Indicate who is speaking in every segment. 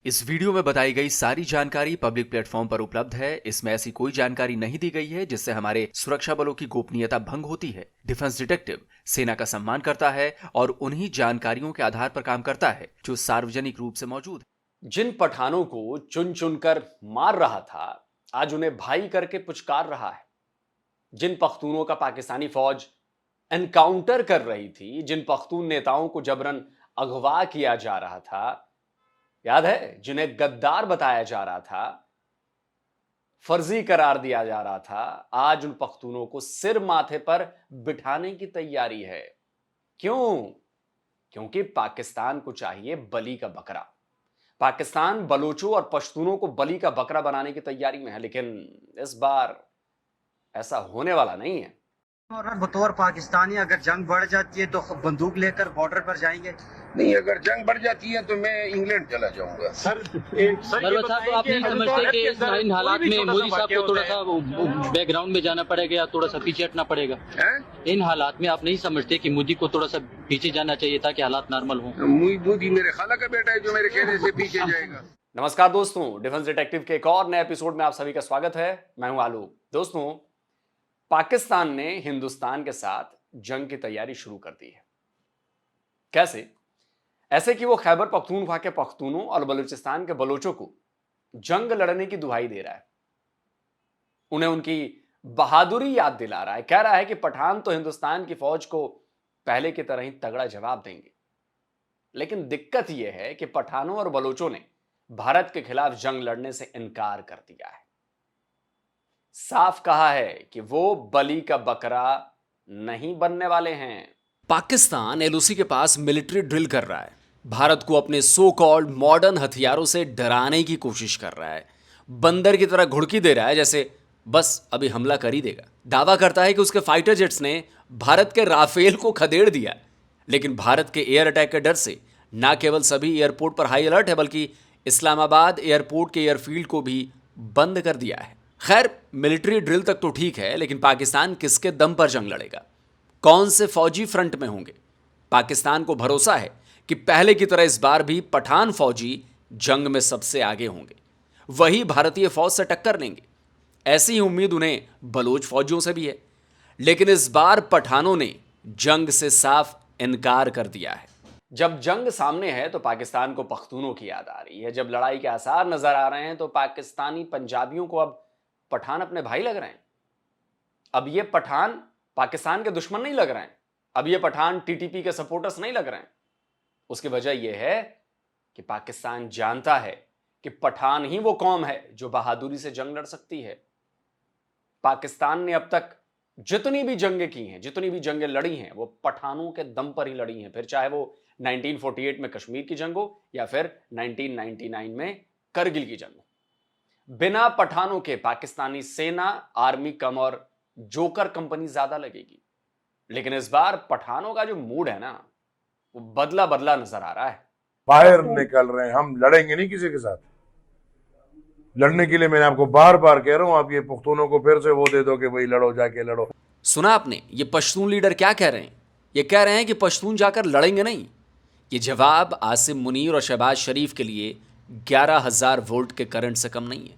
Speaker 1: इस वीडियो में बताई गई सारी जानकारी पब्लिक प्लेटफॉर्म पर उपलब्ध है। इसमें ऐसी कोई जानकारी नहीं दी गई है जिससे हमारे सुरक्षा बलों की गोपनीयता भंग होती है। डिफेंस डिटेक्टिव सेना का सम्मान करता है और उन्हीं जानकारियों के आधार पर काम करता है जो सार्वजनिक रूप से मौजूद है।
Speaker 2: जिन पठानों को चुन चुनकर मार रहा था, आज उन्हें भाई करके पुचकार रहा है। जिन पख्तूनों का पाकिस्तानी फौज एनकाउंटर कर रही थी, जिन पख्तून नेताओं को जबरन अगवा किया जा रहा था, याद है, जिन्हें गद्दार बताया जा रहा था, फर्जी करार दिया जा रहा था, आज उन पख्तूनों को सिर माथे पर बिठाने की तैयारी है। क्यों? क्योंकि पाकिस्तान को चाहिए बलि का बकरा। पाकिस्तान बलोचों और पश्तूनों को बलि का बकरा बनाने की तैयारी में है, लेकिन इस बार ऐसा होने वाला नहीं है।
Speaker 3: और बतौर पाकिस्तानी अगर जंग बढ़ जाती है तो बंदूक लेकर बॉर्डर पर जाएंगे?
Speaker 4: नहीं, अगर जंग बढ़ जाती है तो मैं इंग्लैंड चला जाऊंगा।
Speaker 5: सर साहब, आप नहीं समझते कि इन हालात में मोदी साहब को थोड़ा सा बैकग्राउंड में जाना पड़ेगा या थोड़ा सा पीछे हटना पड़ेगा? इन हालात में आप नहीं समझते कि मोदी को थोड़ा सा पीछे जाना चाहिए ताकि हालात नॉर्मल हो?
Speaker 4: मोदी मेरे खाला का बेटा है जो मेरे कहने से पीछे जाएगा।
Speaker 2: नमस्कार दोस्तों, डिफेंस डिटेक्टिव के एक और नए एपिसोड में आप सभी का स्वागत है। मैं हूं आलू। दोस्तों, पाकिस्तान ने हिंदुस्तान के साथ जंग की तैयारी शुरू कर दी है। कैसे? ऐसे कि वो खैबर पख्तूनख्वा के पख्तूनों और बलूचिस्तान के बलोचों को जंग लड़ने की दुहाई दे रहा है, उन्हें उनकी बहादुरी याद दिला रहा है, कह रहा है कि पठान तो हिंदुस्तान की फौज को पहले की तरह ही तगड़ा जवाब देंगे। लेकिन दिक्कत यह है कि पठानों और बलोचों ने भारत के खिलाफ जंग लड़ने से इनकार कर दिया है। साफ कहा है कि वो बलि का बकरा नहीं बनने वाले हैं।
Speaker 1: पाकिस्तान एलओसी के पास मिलिट्री ड्रिल कर रहा है, भारत को अपने सो कॉल्ड मॉडर्न हथियारों से डराने की कोशिश कर रहा है, बंदर की तरह घुड़की दे रहा है जैसे बस अभी हमला कर ही देगा। दावा करता है कि उसके फाइटर जेट्स ने भारत के राफेल को खदेड़ दिया, लेकिन भारत के एयर अटैक के डर से न केवल सभी एयरपोर्ट पर हाई अलर्ट है बल्कि इस्लामाबाद एयरपोर्ट के एयरफील्ड को भी बंद कर दिया है। खैर, मिलिट्री ड्रिल तक तो ठीक है, लेकिन पाकिस्तान किसके दम पर जंग लड़ेगा? कौन से फौजी फ्रंट में होंगे? पाकिस्तान को भरोसा है कि पहले की तरह इस बार भी पठान फौजी जंग में सबसे आगे होंगे, वही भारतीय फौज से टक्कर लेंगे। ऐसी ही उम्मीद उन्हें बलोच फौजियों से भी है, लेकिन इस बार पठानों ने जंग से साफ इनकार कर दिया है।
Speaker 2: जब जंग सामने है तो पाकिस्तान को पख्तूनों की याद आ रही है। जब लड़ाई के आसार नजर आ रहे हैं तो पाकिस्तानी पंजाबियों को अब पठान अपने भाई लग रहे हैं। अब ये पठान पाकिस्तान के दुश्मन नहीं लग रहे हैं। अब ये पठान टीटीपी के सपोर्टर्स नहीं लग रहे हैं। उसकी वजह यह है कि पाकिस्तान जानता है कि पठान ही वो कौम है जो बहादुरी से जंग लड़ सकती है। पाकिस्तान ने अब तक जितनी भी जंगें की हैं, जितनी भी जंगें लड़ी हैं, वो पठानों के दम पर ही लड़ी हैं। फिर चाहे वो 1948 में कश्मीर की जंग हो या फिर 1999 में करगिल की जंग हो। बिना पठानों के पाकिस्तानी सेना, आर्मी कम और जोकर कंपनी ज्यादा लगेगी। लेकिन इस बार पठानों का जो मूड है ना, वो बदला बदला नजर आ रहा है।
Speaker 4: बाहर निकल रहे हैं, हम लड़ेंगे नहीं किसी के साथ। लड़ने के लिए मैंने आपको बार बार कह रहा हूं, आप ये पुख्तूनों को फिर से वो दे दो कि भाई लड़ो, जाके लड़ो।
Speaker 1: सुना आपने ये पश्तून लीडर क्या कह रहे हैं? ये कह रहे हैं कि पश्तून जाकर लड़ेंगे नहीं। ये जवाब आसिम मुनीर और शहबाज शरीफ के लिए 11,000 वोल्ट के करंट से कम नहीं है।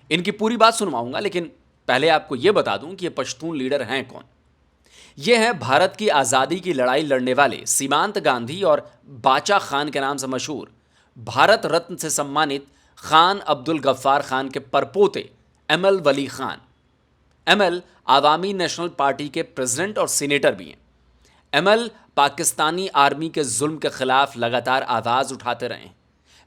Speaker 1: इनकी पूरी बात सुनवाऊंगा, लेकिन पहले आपको यह बता दूं कि ये पश्तून लीडर हैं कौन। ये हैं भारत की आज़ादी की लड़ाई लड़ने वाले सीमांत गांधी और बाचा खान के नाम से मशहूर भारत रत्न से सम्मानित खान अब्दुल गफ्फार खान के परपोते एमएल वली खान। एमएल आवामी नेशनल पार्टी के प्रेसिडेंट और सीनेटर भी हैं। एमएल पाकिस्तानी आर्मी के जुल्म के खिलाफ लगातार आवाज़ उठाते रहे हैं।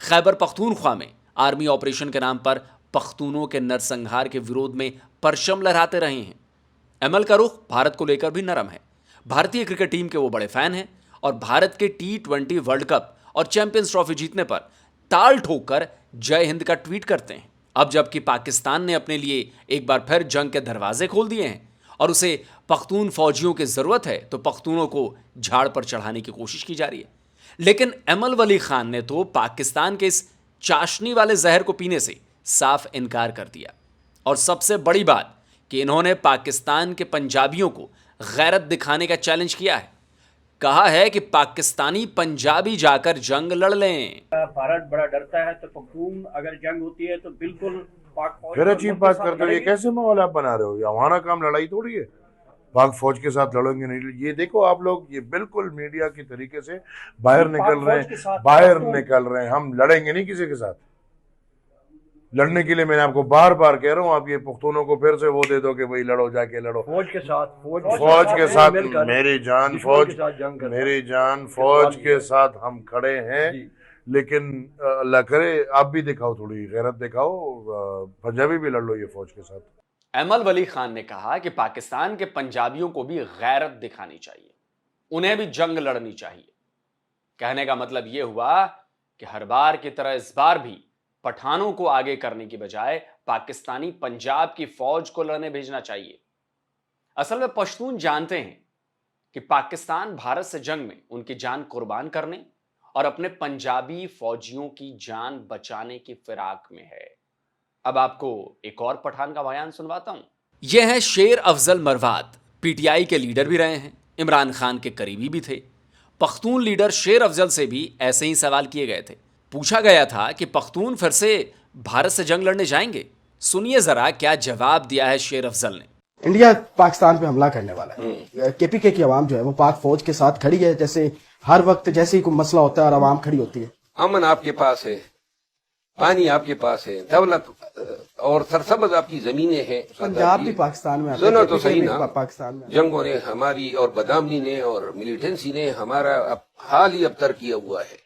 Speaker 1: खैबर पख्तूनख्वा में आर्मी ऑपरेशन के नाम पर पख्तूनों के नरसंहार के विरोध में परचम लहराते रहे हैं। एमएल का रुख भारत को लेकर भी नरम है। भारतीय क्रिकेट टीम के वो बड़े फैन हैं और भारत के T20 वर्ल्ड कप और चैंपियंस ट्रॉफी जीतने पर ताल ठोककर जय हिंद का ट्वीट करते हैं। अब जबकि पाकिस्तान ने अपने लिए एक बार फिर जंग के दरवाजे खोल दिए हैं और उसे पख्तून फौजियों की जरूरत है, तो पख्तूनों को झाड़ पर चढ़ाने की कोशिश की जा रही है। लेकिन एमएल वली खान ने तो पाकिस्तान के इस चाशनी वाले जहर को पीने से साफ इनकार कर दिया। और सबसे बड़ी बात कि इन्होंने पाकिस्तान के पंजाबियों को गैरत दिखाने का चैलेंज किया है। कहा है कि पाकिस्तानी पंजाबी जाकर जंग लड़ लें।
Speaker 6: भारत बड़ा डरता है, तो पख्तून अगर जंग होती है तो बिल्कुल पाक फौज
Speaker 4: फिर अजीब बात करते हो, ये कैसे माहौल आप बना रहे हो? ये हमारा काम लड़ाई थोड़ी है, पाक फौज के साथ लड़ेंगे नहीं। ये देखो आप लोग, ये बिल्कुल मीडिया की तरीके से बाहर निकल रहे हैं, हम लड़ेंगे नहीं किसी के साथ। लड़ने के लिए मैंने आपको बार बार कह रहा हूँ, आप ये पुख्तूनों को फिर से वो दे दो कि भाई लड़ो, जाके लड़ो
Speaker 6: फौज के साथ,
Speaker 4: फौज के साथ मेरी जान फौज के साथ हम खड़े हैं। लेकिन अल्लाह करे आप भी दिखाओ, थोड़ी गैरत दिखाओ, पंजाबी भी लड़ लो ये फौज के साथ।
Speaker 2: अमल वली खान ने कहा कि पाकिस्तान के पंजाबियों को भी गैरत दिखानी चाहिए, उन्हें भी जंग लड़नी चाहिए। कहने का मतलब यह हुआ कि हर बार की तरह इस बार भी पठानों को आगे करने की बजाय पाकिस्तानी पंजाब की फौज को लड़ने भेजना चाहिए। असल में पश्तून जानते हैं कि पाकिस्तान भारत से जंग में उनकी जान कुर्बान करने और अपने पंजाबी फौजियों की जान बचाने की फिराक में है। अब आपको एक और पठान का बयान सुनवाता हूं।
Speaker 1: यह है शेर अफजल मरवात, पीटीआई के लीडर भी रहे हैं, इमरान खान के करीबी भी थे। पख्तून लीडर शेर अफजल से भी ऐसे ही सवाल किए गए थे। पूछा गया था कि पख्तून फिर से भारत से जंग लड़ने जाएंगे। सुनिए जरा क्या जवाब दिया है शेर अफजल ने।
Speaker 7: इंडिया पाकिस्तान पे हमला करने वाला है, केपीके की आवाम जो है वो पाक फौज के साथ खड़ी है, जैसे हर वक्त जैसे ही कोई मसला होता है और आवाम खड़ी होती है।
Speaker 8: अमन आपके पास है, पानी आपके पास है, दौलत और सरसब्ज आपकी जमीनें हैं।
Speaker 7: पंजाब भी पाकिस्तान में
Speaker 8: सुनो तो सही ना,
Speaker 7: पाकिस्तान में
Speaker 8: जंगों ने हमारी और बदामनी ने और मिलिटेंसी ने हमारा हाल ही अब तर किया हुआ है।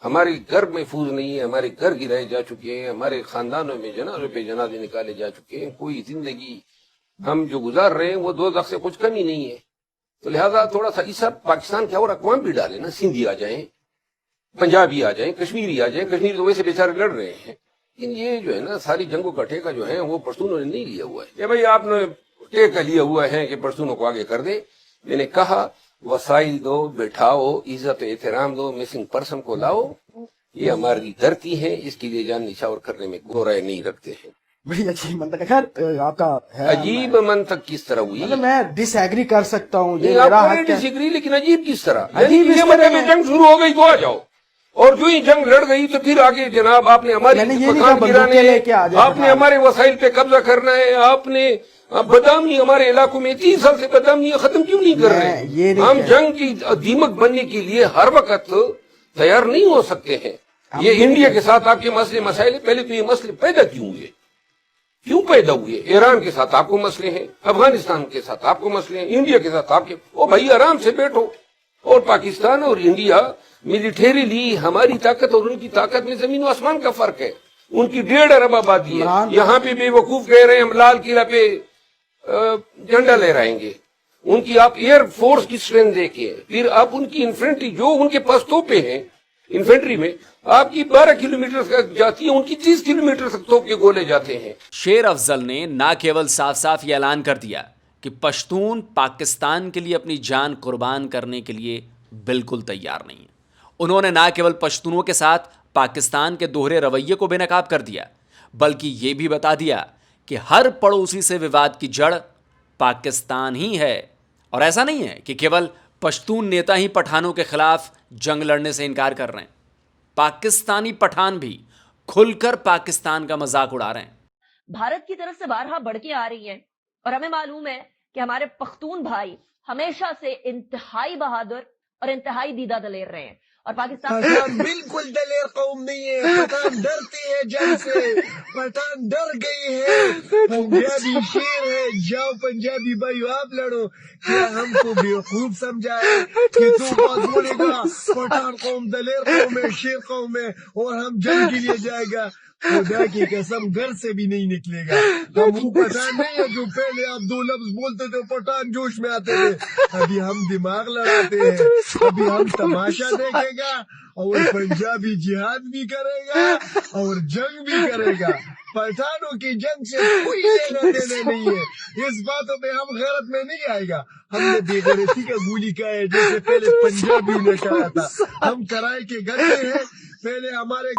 Speaker 8: हमारे घर महफूज नहीं है, हमारे घर गिराए जा चुके हैं, हमारे खानदानों में जनाजों पे जनाजे निकाले जा चुके हैं। कोई जिंदगी हम जो गुजार रहे हैं वो 2 से कुछ कमी नहीं है। तो लिहाजा थोड़ा सा इस पाकिस्तान के और अक़वाम भी डाले ना, सिंधी आ जाए, पंजाबी आ जाए, कश्मीरी आ जाए। कश्मीर तो वैसे बेचारे लड़ रहे हैं, लेकिन ये जो है ना सारी जंगों का ठेका जो है वो पश्तूनों ने नहीं लिया हुआ है। ये भाई आपने ठेका लिया हुआ है कि पश्तूनों को आगे कर दे। मैंने कहा वसाइल दो, बैठाओ, इज्जत एहतराम दो, मिसिंग पर्सन को लाओ। ये हमारी धरती है, इसके लिए जान निछावर करने में गोराए नहीं रखते हैं।
Speaker 7: बड़ी अजीब मंतक है। खैर आपका है,
Speaker 8: अजीब मंतक किस तरह हुई?
Speaker 7: मतलब मैं डिसएग्री कर सकता हूँ, ये
Speaker 8: मेरा
Speaker 7: मेरा हक है।
Speaker 8: डिसएग्री, लेकिन अजीब किस तरह?
Speaker 7: अजीब इस तरह है।
Speaker 8: जंग शुरू हो गई तो आ जाओ, और जो ही जंग लड़ गई तो फिर आगे जनाब आपने हमारी मकान गिराने, आपने हमारे वसाइल पे कब्जा करना है, आपने बदामी हमारे इलाकों में 30 साल से बदामी खत्म क्यों नहीं कर रहे हैं? हम जंग की दीमक बनने के लिए हर वक्त तैयार नहीं हो सकते हैं। ये इंडिया के साथ आपके मसले मसाइल, पहले तो ये मसले पैदा क्यों हुए? क्यों पैदा हुए? ईरान के साथ आपको मसले हैं, अफगानिस्तान के साथ आपको मसले हैं, इंडिया के साथ आपके। ओ भाई आराम से बैठो। और पाकिस्तान और इंडिया मिलिटेरीली हमारी ताकत और उनकी ताकत में जमीन और आसमान का फर्क है। उनकी 1.5 अरब आबादी है, यहाँ पे बेवकूफ कह रहे हैं हम लाल किला पे झंडा लहराएंगे। उनकी आप एयर फोर्स की स्ट्रेंथ देखिए, फिर आप उनकी इन्फेंट्री जो उनके पास तोपे हैं, इन्फेंट्री में आपकी 12 किलोमीटर तक जाती है, उनकी 30 किलोमीटर तक तोप के गोले जाते हैं।
Speaker 1: शेर अफजल ने न केवल साफ साफ ये ऐलान कर दिया कि पश्तून पाकिस्तान के लिए अपनी जान कुर्बान करने के लिए बिल्कुल तैयार नहीं है, उन्होंने न केवल पश्तूनों के साथ पाकिस्तान के दोहरे रवैये को बेनकाब कर दिया, बल्कि ये भी बता दिया कि हर पड़ोसी से विवाद की जड़ पाकिस्तान ही है। और ऐसा नहीं है कि केवल पश्तून नेता ही पठानों के खिलाफ जंग लड़ने से इनकार कर रहे हैं, पाकिस्तानी पठान भी खुलकर पाकिस्तान का मजाक उड़ा रहे हैं।
Speaker 9: भारत की तरफ से बारहा बढ़ के आ रही है और हमें मालूम है कि हमारे पख्तून भाई हमेशा से इंतहाई बहादुर और इंतहाई दीदा दलेर रहे हैं। और पाकिस्तान
Speaker 10: बिल्कुल दलेर कौम नहीं है, पठान डरती है जंग से, पठान डर गई है। पंजाबी शेर है, जाओ पंजाबी भाई आप लड़ो। क्या हमको बेवकूफ समझा है कि तू बात बोलेगा पठान कौम दलेर कौम है, शेर कौम है और हम जंग के लिए जाएगा? खुदा की कसम घर से भी नहीं निकलेगा। हम वो पठान नहीं है जो पहले आप 2 लफ्ज बोलते थे पठान जोश में आते थे। अभी हम दिमाग लड़ाते हैं, अभी हम तमाशा देखेगा और पंजाबी जिहाद भी करेगा और जंग भी करेगा। पठानों की जंग से कोई लेना देना नहीं है। इस बातों पे हम गैरत में नहीं आएगा। हमने बेगैरती का गोली का है जैसे पहले पंजाबियों ने कहा था। हम कराए के घर में हैं, पहले हमारे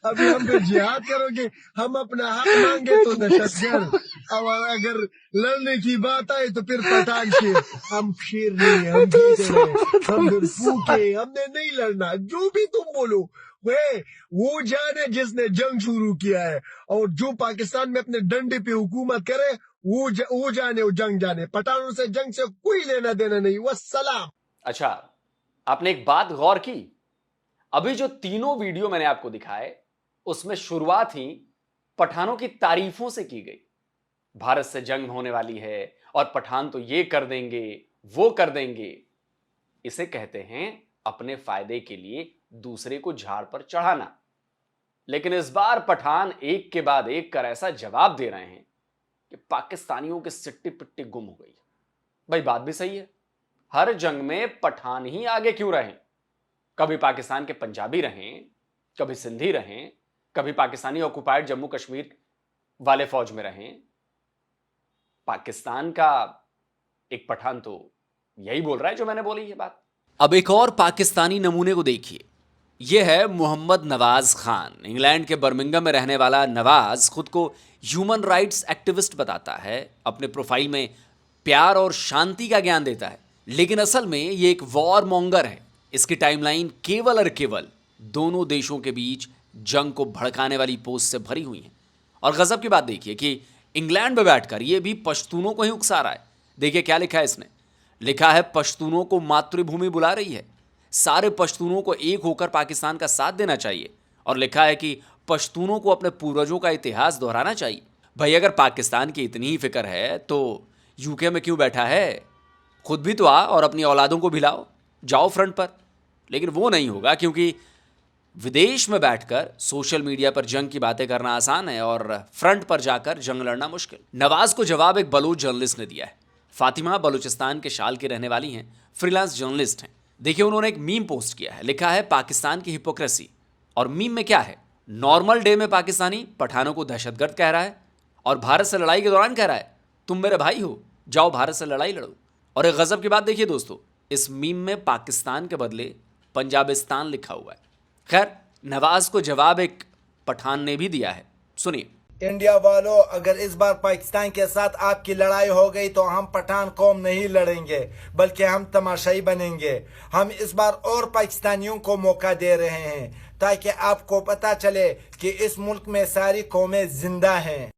Speaker 10: अभी हम पे जिहाद करोगे, हम अपना हक मांगे तो दहशतगर्द, और अगर लड़ने की बात आए तो फिर पठान शेर। हम शेर नहीं है, हम गीदड़ हैं, हम फूके, हमने नहीं लड़ना। जो भी तुम बोलो, वो जाने जिसने जंग शुरू किया है, और जो पाकिस्तान में अपने डंडे पे हुकूमत करे वो जाने, वो जंग जाने। पठानों से जंग से कोई लेना देना नहीं। वस्सलाम।
Speaker 2: अच्छा, आपने एक बात गौर की, अभी जो तीनों वीडियो मैंने आपको दिखाए उसमें शुरुआत ही पठानों की तारीफों से की गई। भारत से जंग होने वाली है और पठान तो ये कर देंगे, वो कर देंगे। इसे कहते हैं अपने फायदे के लिए दूसरे को झाड़ पर चढ़ाना। लेकिन इस बार पठान एक के बाद एक कर ऐसा जवाब दे रहे हैं कि पाकिस्तानियों की सिट्टी पिट्टी गुम हो गई। भाई बात भी सही है, हर जंग में पठान ही आगे क्यों रहें? कभी पाकिस्तान के पंजाबी रहें, कभी सिंधी रहें, कभी पाकिस्तानी ऑक्युपाइड जम्मू कश्मीर वाले फौज में रहें। पाकिस्तान का एक पठान तो यही बोल रहा है जो मैंने बोली ये बात।
Speaker 1: अब एक और पाकिस्तानी नमूने को देखिए। यह है मोहम्मद नवाज खान। इंग्लैंड के बर्मिंघम में रहने वाला नवाज खुद को ह्यूमन राइट्स एक्टिविस्ट बताता है, अपने प्रोफाइल में प्यार और शांति का ज्ञान देता है, लेकिन असल में ये एक वॉर मॉन्गर है। इसकी टाइमलाइन केवल और केवल दोनों देशों के बीच जंग को भड़काने वाली पोस्ट से भरी हुई है। और गजब की बात देखिए कि इंग्लैंड में बैठकर ये भी पश्तूनों को ही उकसा रहा है। देखिए क्या लिखा है इसने, लिखा है पश्तूनों को मातृभूमि बुला रही है, सारे पश्तूनों को एक होकर पाकिस्तान का साथ देना चाहिए। और लिखा है कि पश्तूनों को अपने पूर्वजों का इतिहास दोहराना चाहिए। भाई अगर पाकिस्तान की इतनी ही फिक्र है तो यूके में क्यों बैठा है? खुद भी तो आ और अपनी औलादों को भी लाओ, जाओ फ्रंट पर। लेकिन वो नहीं होगा, क्योंकि विदेश में बैठकर सोशल मीडिया पर जंग की बातें करना आसान है और फ्रंट पर जाकर जंग लड़ना मुश्किल। नवाज को जवाब एक बलूच जर्नलिस्ट ने दिया है। फातिमा बलूचिस्तान के शाल की रहने वाली हैं, फ्रीलांस जर्नलिस्ट हैं। देखिए उन्होंने एक मीम पोस्ट किया है, लिखा है पाकिस्तान की हिपोक्रेसी। और मीम में क्या है, नॉर्मल डे में पाकिस्तानी पठानों को दहशतगर्द कह रहा है और भारत से लड़ाई के दौरान कह रहा है तुम मेरे भाई हो, जाओ भारत से लड़ाई लड़ो। और एक गजब की बात देखिए दोस्तों, इस मीम में पाकिस्तान के बदले पंजाबिस्तान लिखा हुआ है। खैर नवाज को जवाब एक पठान ने भी दिया है, सुनिए।
Speaker 11: इंडिया वालों, अगर इस बार पाकिस्तान के साथ आपकी लड़ाई हो गई तो हम पठान कौम नहीं लड़ेंगे, बल्कि हम तमाशाई बनेंगे। हम इस बार और पाकिस्तानियों को मौका दे रहे हैं ताकि आपको पता चले कि इस मुल्क में सारी कौमें जिंदा हैं।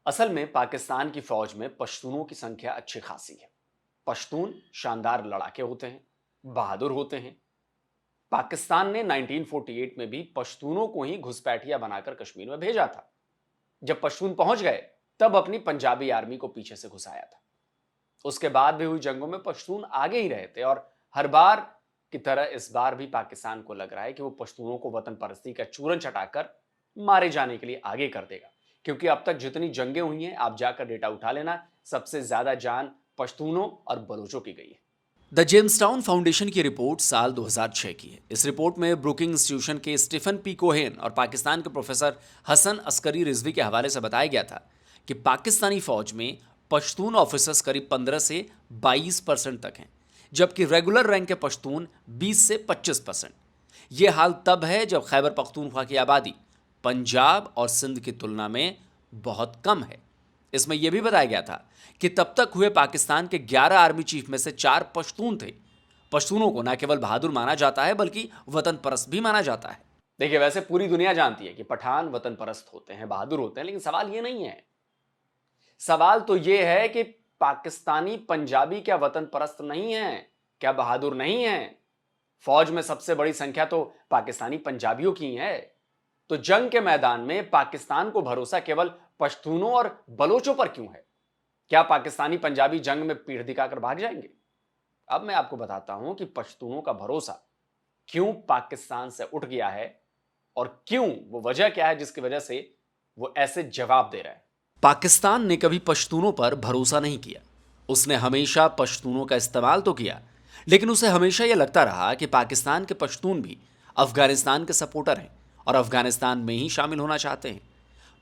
Speaker 2: असल में पाकिस्तान की फौज में पश्तूनों की संख्या अच्छी खासी है। पश्तून शानदार लड़ाके होते हैं, बहादुर होते हैं। पाकिस्तान ने 1948 में भी पश्तूनों को ही घुसपैठिया बनाकर कश्मीर में भेजा था। जब पश्तून पहुंच गए तब अपनी पंजाबी आर्मी को पीछे से घुसाया था। उसके बाद भी हुई जंगों में पश्तून आगे ही रहे थे और हर बार की तरह इस बार भी पाकिस्तान को लग रहा है कि वो पश्तूनों को वतन परस्ती का चूरन चटाकर मारे जाने के लिए आगे कर देगा। क्योंकि अब तक जितनी जंगें हुई हैं, आप जाकर डेटा उठा लेना, सबसे ज्यादा जान पश्तूनों और बलूचों की गई है।
Speaker 1: द जेम्सटाउन फाउंडेशन की रिपोर्ट साल 2006 की है। इस रिपोर्ट में ब्रुकिंग इंस्टीट्यूशन के स्टीफन पी कोहेन और पाकिस्तान के प्रोफेसर हसन अस्करी रिजवी के हवाले से बताया गया था कि पाकिस्तानी फौज में पश्तून ऑफिसर्स करीब 15 से 22% तक हैं, जबकि रेगुलर रैंक के पश्तून 20 से 25%। ये हाल तब है जब खैबर पख्तूनख्वा की आबादी पंजाब और सिंध की तुलना में बहुत कम है। इसमें यह भी बताया गया था कि तब तक हुए पाकिस्तान के 11 आर्मी चीफ में से 4 पश्तून थे। पश्तूनों को न केवल बहादुर माना जाता है बल्कि वतन परस्त भी माना जाता है।
Speaker 2: देखिए वैसे पूरी दुनिया जानती है कि पठान वतन परस्त होते हैं, बहादुर होते हैं, लेकिन सवाल ये नहीं है। सवाल तो ये है कि पाकिस्तानी पंजाबी क्या वतन परस्त नहीं है, क्या बहादुर नहीं है? फौज में सबसे बड़ी संख्या तो पाकिस्तानी पंजाबियों की है। तो जंग के मैदान में पाकिस्तान को भरोसा केवल पश्तूनों और बलोचों पर क्यों है? क्या पाकिस्तानी पंजाबी जंग में पीठ दिखाकर भाग जाएंगे? अब मैं आपको बताता हूं कि पश्तूनों का भरोसा क्यों पाकिस्तान से उठ गया है और क्यों, वो वजह क्या है जिसकी वजह से वो ऐसे जवाब दे रहे हैं।
Speaker 1: पाकिस्तान ने कभी पश्तूनों पर भरोसा नहीं किया। उसने हमेशा पश्तूनों का इस्तेमाल तो किया, लेकिन उसे हमेशा यह लगता रहा कि पाकिस्तान के पश्तून भी अफगानिस्तान के सपोर्टर हैं और अफगानिस्तान में ही शामिल होना चाहते हैं।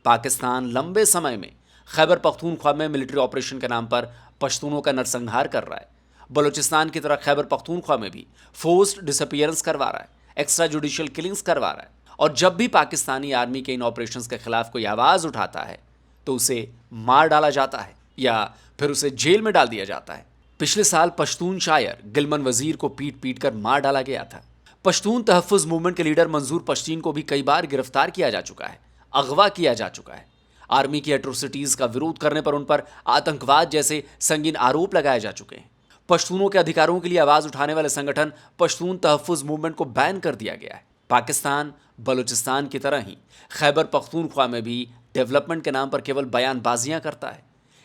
Speaker 1: पाकिस्तान लंबे समय में खैबर पख्तूनख्वा में मिलिट्री ऑपरेशन के नाम पर पश्तूनों का नरसंहार कर रहा है। बलूचिस्तान की तरह खैबर पख्तूनख्वा में भी फोर्स्ड डिसअपियरेंस करवा रहा है, एक्स्ट्रा जुडिशियल किलिंग्स करवा रहा है। और जब भी पाकिस्तानी आर्मी के इन ऑपरेशंस के खिलाफ कोई आवाज़ उठाता है तो उसे मार डाला जाता है या फिर उसे जेल में डाल दिया जाता है। पिछले साल पश्तून शायर गिलमन वजीर को पीट पीट कर मार डाला गया था। पश्तून तहफ़्फ़ुज़ मूवमेंट के लीडर मंजूर पश्तीन को भी कई बार गिरफ्तार किया जा चुका है, अगवा किया जा चुका है। आर्मी की एट्रोसिटीज़ का विरोध करने पर उन पर आतंकवाद जैसे संगीन आरोप लगाए जा चुके हैं। पश्तूनों के अधिकारों के लिए आवाज़ उठाने वाले संगठन पश्तून तहफ़्फ़ुज़ मूवमेंट को बैन कर दिया गया है। पाकिस्तान बलूचिस्तान की तरह ही खैबर पख्तूनख्वा में भी डेवलपमेंट के नाम पर केवल बयानबाजियां करता है।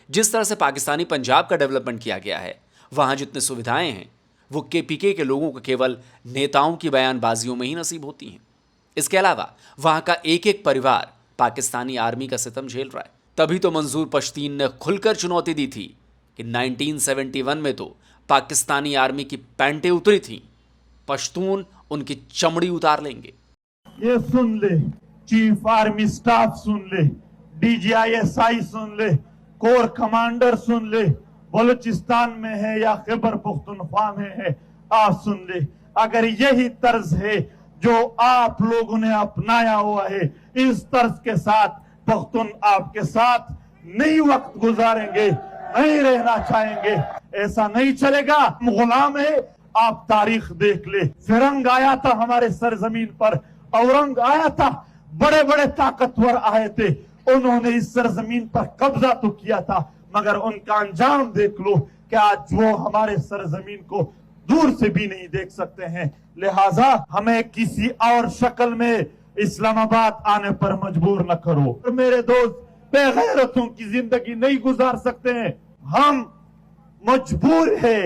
Speaker 1: जिस तरह से पाकिस्तानी पंजाब का डेवलपमेंट किया गया है, वहाँ जितनी सुविधाएं हैं वो केपीके के लोगों को केवल नेताओं की बयानबाजियों में ही नसीब होती हैं। इसके अलावा वहाँ का एक एक परिवार पाकिस्तानी आर्मी का सितम झेल रहा है। तभी तो मंजूर पश्तीन ने खुलकर चुनौती दी थी कि 1971 में तो पाकिस्तानी आर्मी की पैंटें उतरी थीं, पश्तून उनकी चमड़ी उतार लेंगे।
Speaker 12: ये सुन ले, चीफ आर्मी स्टाफ सुन ले, DGISI सुन ले, कोर कमांडर सुन ले, बलूचिस्तान में है या खैबर पख्तूनख्वा में है, आप सुन ले। अगर यही तर्ज है जो आप लोगों ने अपनाया हुआ है, इस तर्ज के साथ पख्तून आपके साथ नहीं वक्त गुजारेंगे, नहीं रहना चाहेंगे, ऐसा नहीं चलेगा। गुलाम है, आप तारीख देख ले। फिरंग आया था हमारे सरजमीन पर, औरंग आया था, बड़े बड़े ताकतवर आए थे, उन्होंने इस सरजमीन पर कब्जा तो किया था, मगर उनका अंजाम देख लो कि आज वो हमारे सरजमीन को दूर से भी नहीं देख सकते हैं। लिहाजा हमें किसी और शक्ल में इस्लामाबाद आने पर मजबूर न करो। और मेरे दोस्त, बेगैरतों की जिंदगी नहीं गुजार सकते हैं, हम मजबूर है।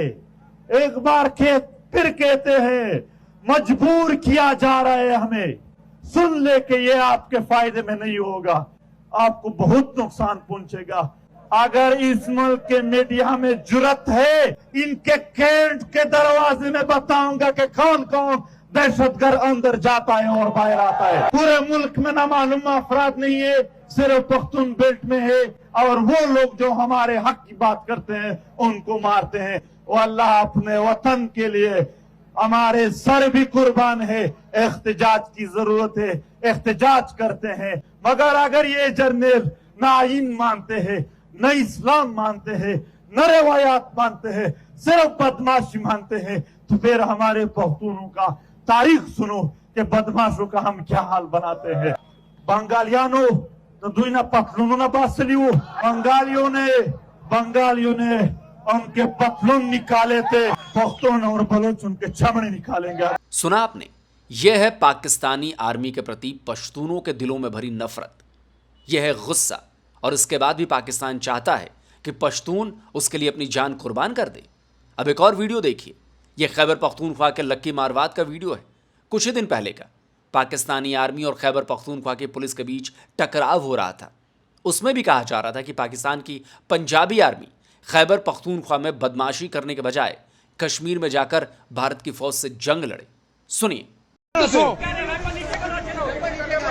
Speaker 12: एक बार फिर कहते हैं, मजबूर किया जा रहा है हमें। सुन ले कि ये आपके फायदे में नहीं होगा, आपको बहुत नुकसान पहुंचेगा। अगर इस मुल्क के मीडिया में जुर्रत है, इनके कैंट के दरवाजे में बताऊंगा कि कौन कौन दहशतगर्द अंदर जाता है और बाहर आता है। पूरे मुल्क में ना मालूम अफराद नहीं है, सिर्फ पख्तून बेल्ट में है, और वो लोग जो हमारे हक की बात करते हैं उनको मारते हैं। वो अल्लाह अपने वतन के लिए हमारे सर भी कुर्बान है। एहतजाज की जरूरत है, एहतजाज करते हैं, मगर अगर ये जर्नल न आईन मानते हैं, न इस्लाम मानते हैं, न रवायात मानते हैं, सिर्फ बदमाशी मानते हैं, तो फिर हमारे पख्तूनों का तारीख सुनो कि बदमाशों का हम क्या हाल बनाते हैं। बंगालियानो तो दुईना पतलूनों ना बासलियो, बंगालियों ने उनके पतलून निकाले थे, पख्तून और बलोच उनके चमड़े निकालेंगे।
Speaker 1: सुना आपने, यह है पाकिस्तानी आर्मी के प्रति पश्तूनों के दिलों में भरी नफरत, यह है गुस्सा। और इसके बाद भी पाकिस्तान चाहता है कि पश्तून उसके लिए अपनी जान कुर्बान कर दे। अब एक और वीडियो देखिए, यह खैबर पख्तूनख्वा के लक्की मारवात का वीडियो है, कुछ ही दिन पहले का। पाकिस्तानी आर्मी और खैबर पख्तूनख्वा की पुलिस के बीच टकराव हो रहा था। उसमें भी कहा जा रहा था कि पाकिस्तान की पंजाबी आर्मी खैबर पख्तूनख्वा में बदमाशी करने के बजाय कश्मीर में जाकर भारत की फौज से जंग लड़े। सुनिए।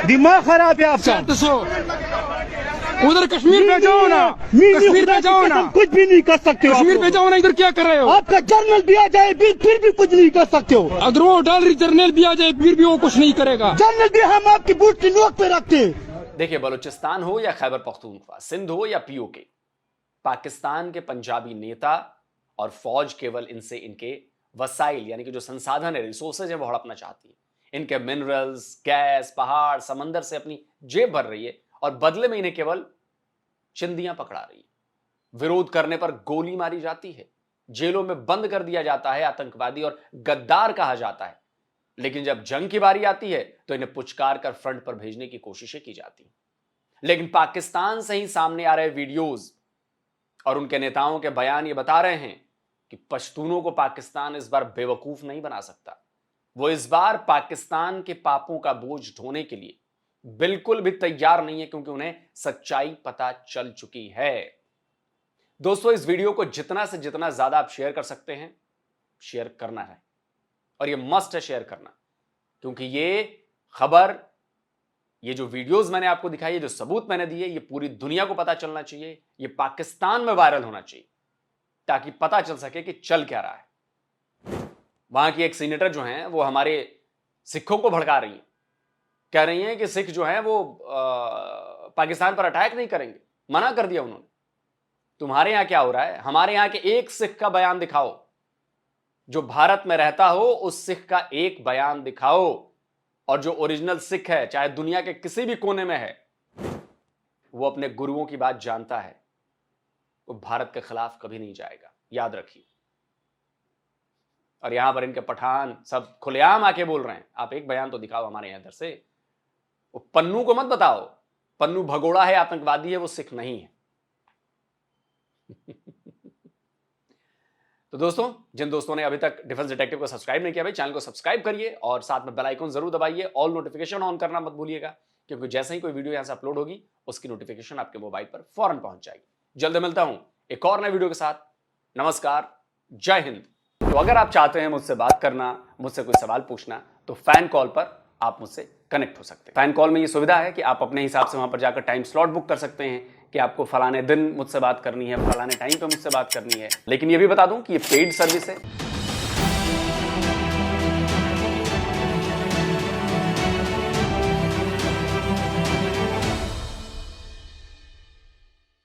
Speaker 12: दिमाग खराब है आपका,
Speaker 8: उधर कश्मीर पे जाओ ना, कश्मीर पे जाओ ना,
Speaker 12: कुछ भी नहीं कर सकते हो।
Speaker 8: कश्मीर पे जाओ ना, इधर क्या कर रहे हो?
Speaker 12: आपका जर्नल भी आ जाए फिर भी कुछ नहीं कर सकते हो।
Speaker 8: अगर वो डॉलर जर्नल भी आ जाए फिर भी वो कुछ नहीं करेगा।
Speaker 12: जर्नल भी हम आपकी बूट की नोक पे रखते हैं।
Speaker 2: देखिए, बलूचिस्तान हो या खैबर पख्तूनख्वा, सिंध हो या POK, पाकिस्तान के पंजाबी नेता और फौज केवल इनसे इनके वसाइल यानी कि जो संसाधन है, रिसोर्सेज है, वो हड़पना चाहती है। इनके मिनरल्स, गैस, पहाड़, समंदर से अपनी जेब भर रही है और बदले में इन्हें केवल चिंदियां पकड़ा रही है। विरोध करने पर गोली मारी जाती है, जेलों में बंद कर दिया जाता है, आतंकवादी और गद्दार कहा जाता है। लेकिन जब जंग की बारी आती है तो इन्हें पुचकार कर फ्रंट पर भेजने की कोशिशें की जाती हैं। लेकिन पाकिस्तान से ही सामने आ रहे वीडियोज और उनके नेताओं के बयान ये बता रहे हैं कि पश्तूनों को पाकिस्तान इस बार बेवकूफ नहीं बना सकता। वो इस बार पाकिस्तान के पापों का बोझ ढोने के लिए बिल्कुल भी तैयार नहीं है, क्योंकि उन्हें सच्चाई पता चल चुकी है। दोस्तों, इस वीडियो को जितना से जितना ज्यादा आप शेयर कर सकते हैं, शेयर करना है, और ये मस्ट है शेयर करना, क्योंकि ये खबर, ये जो वीडियोस मैंने आपको दिखाई है, जो सबूत मैंने दिए, ये पूरी दुनिया को पता चलना चाहिए, ये पाकिस्तान में वायरल होना चाहिए। ताकि पता चल सके कि चल क्या रहा है। वहां की एक सीनेटर जो हैं वो हमारे सिखों को भड़का रही हैं, कह रही हैं कि सिख जो हैं वो पाकिस्तान पर अटैक नहीं करेंगे, मना कर दिया उन्होंने। तुम्हारे यहां क्या हो रहा है? हमारे यहां के एक सिख का बयान दिखाओ, जो भारत में रहता हो उस सिख का एक बयान दिखाओ, और जो ओरिजिनल सिख है चाहे दुनिया के किसी भी कोने में है, वो अपने गुरुओं की बात जानता है, वो भारत के खिलाफ कभी नहीं जाएगा, याद रखिए। और यहां पर इनके पठान सब खुलेआम आके बोल रहे हैं, आप एक बयान तो दिखाओ हमारे यहां इधर से। वो पन्नू को मत बताओ, पन्नू भगोड़ा है, आतंकवादी है, वो सिख नहीं है। तो दोस्तों, जिन दोस्तों ने अभी तक डिफेंस डिटेक्टिव को सब्सक्राइब नहीं किया भाई, चैनल को सब्सक्राइब करिए और साथ में बेल आइकन जरूर दबाइए, ऑल नोटिफिकेशन ऑन करना मत भूलिएगा, क्योंकि जैसे ही कोई वीडियो यहां से अपलोड होगी उसकी नोटिफिकेशन आपके मोबाइल पर फौरन पहुंच जाएगी। जल्द मिलता हूं एक और नए वीडियो के साथ। नमस्कार, जय हिंद। तो अगर आप चाहते हैं मुझसे बात करना, मुझसे कोई सवाल पूछना, तो फैन कॉल पर आप मुझसे कनेक्ट हो सकते हैं। फैन कॉल में ये सुविधा है कि आप अपने हिसाब से वहां पर जाकर टाइम स्लॉट बुक कर सकते हैं कि आपको फलाने दिन मुझसे बात करनी है, फलाने टाइम पे मुझसे बात करनी है। लेकिन ये भी बता दूं कि ये पेड सर्विस है,